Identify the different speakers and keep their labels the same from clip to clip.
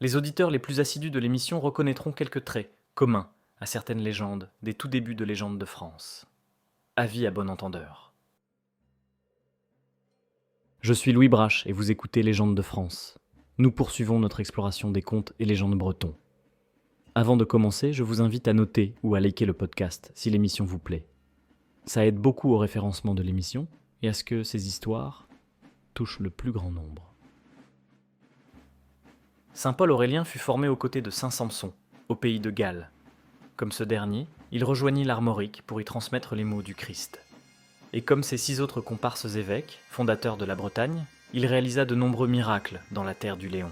Speaker 1: Les auditeurs les plus assidus de l'émission reconnaîtront quelques traits communs à certaines légendes des tout débuts de Légendes de France. Avis à bon entendeur. Je suis Louis Brache et vous écoutez Légendes de France. Nous poursuivons notre exploration des contes et légendes bretons. Avant de commencer, je vous invite à noter ou à liker le podcast si l'émission vous plaît. Ça aide beaucoup au référencement de l'émission et à ce que ces histoires touchent le plus grand nombre. Saint Paul Aurélien fut formé aux côtés de saint Samson, au pays de Galles. Comme ce dernier, il rejoignit l'Armorique pour y transmettre les mots du Christ. Et comme ses 6 autres comparses évêques, fondateurs de la Bretagne, il réalisa de nombreux miracles dans la terre du Léon.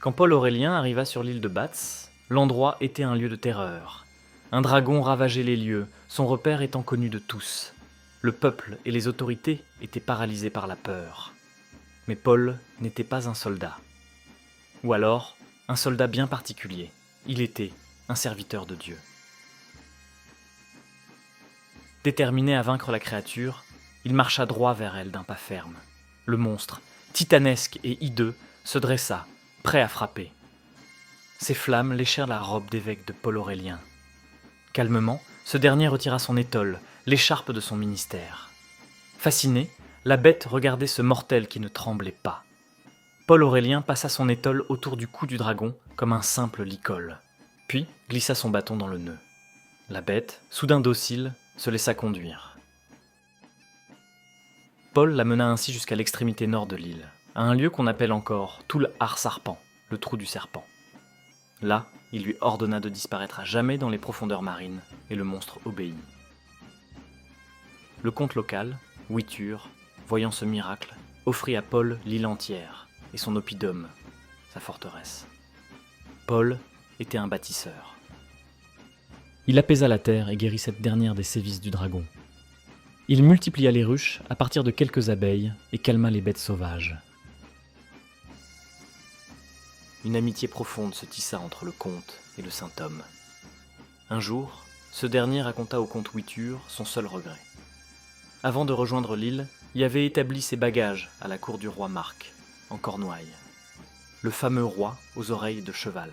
Speaker 1: Quand Paul Aurélien arriva sur l'île de Batz, l'endroit était un lieu de terreur. Un dragon ravageait les lieux, son repère étant connu de tous. Le peuple et les autorités étaient paralysés par la peur. Mais Paul n'était pas un soldat. Ou alors, un soldat bien particulier. Il était un serviteur de Dieu. Déterminé à vaincre la créature, il marcha droit vers elle d'un pas ferme. Le monstre, titanesque et hideux, se dressa, prêt à frapper. Ses flammes léchèrent la robe d'évêque de Paul Aurélien. Calmement, ce dernier retira son étole, l'écharpe de son ministère. Fasciné, la bête regardait ce mortel qui ne tremblait pas. Paul Aurélien passa son étole autour du cou du dragon comme un simple licol, puis glissa son bâton dans le nœud. La bête, soudain docile, se laissa conduire. Paul la mena ainsi jusqu'à l'extrémité nord de l'île, à un lieu qu'on appelle encore Toul Ar Sarpan, le trou du serpent. Là, il lui ordonna de disparaître à jamais dans les profondeurs marines, et le monstre obéit. Le comte local, Witur, voyant ce miracle, offrit à Paul l'île entière, et son oppidum, sa forteresse. Paul était un bâtisseur. Il apaisa la terre et guérit cette dernière des sévices du dragon. Il multiplia les ruches à partir de quelques abeilles et calma les bêtes sauvages. Une amitié profonde se tissa entre le comte et le saint homme. Un jour, ce dernier raconta au comte Witur son seul regret. Avant de rejoindre l'île, il avait établi ses bagages à la cour du roi Marc, en Cornouailles, le fameux roi aux oreilles de cheval.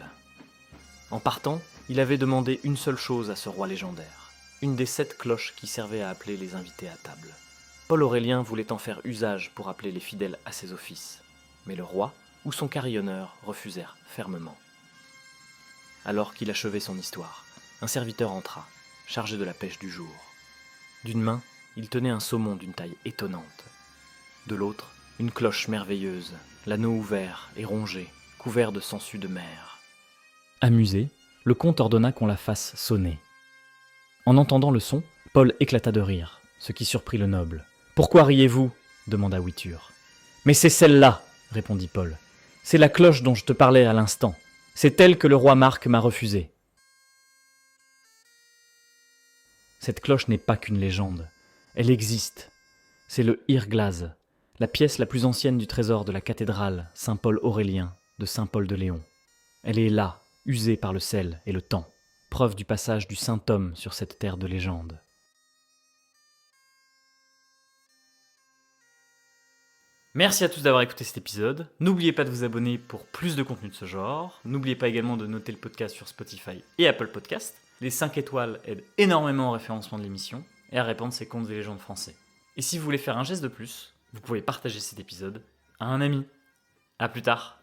Speaker 1: En partant, il avait demandé une seule chose à ce roi légendaire, une des 7 cloches qui servaient à appeler les invités à table. Paul Aurélien voulait en faire usage pour appeler les fidèles à ses offices, mais le roi ou son carillonneur refusèrent fermement. Alors qu'il achevait son histoire, un serviteur entra, chargé de la pêche du jour. D'une main, il tenait un saumon d'une taille étonnante. De l'autre, une cloche merveilleuse, l'anneau ouvert et rongé, couvert de sangsues de mer. Amusé, le comte ordonna qu'on la fasse sonner. En entendant le son, Paul éclata de rire, ce qui surprit le noble. « Pourquoi riez-vous » demanda Witur. « Mais c'est celle-là » répondit Paul. « C'est la cloche dont je te parlais à l'instant. C'est elle que le roi Marc m'a refusée. » Cette cloche n'est pas qu'une légende. Elle existe. C'est le Irglaz, la pièce la plus ancienne du trésor de la cathédrale Saint-Paul Aurélien de Saint-Paul de Léon. Elle est là, usée par le sel et le temps, preuve du passage du saint homme sur cette terre de légende. Merci à tous d'avoir écouté cet épisode. N'oubliez pas de vous abonner pour plus de contenu de ce genre. N'oubliez pas également de noter le podcast sur Spotify et Apple Podcast. Les 5 étoiles aident énormément au référencement de l'émission et à répandre ces contes et légendes français. Et si vous voulez faire un geste de plus, vous pouvez partager cet épisode à un ami. À plus tard.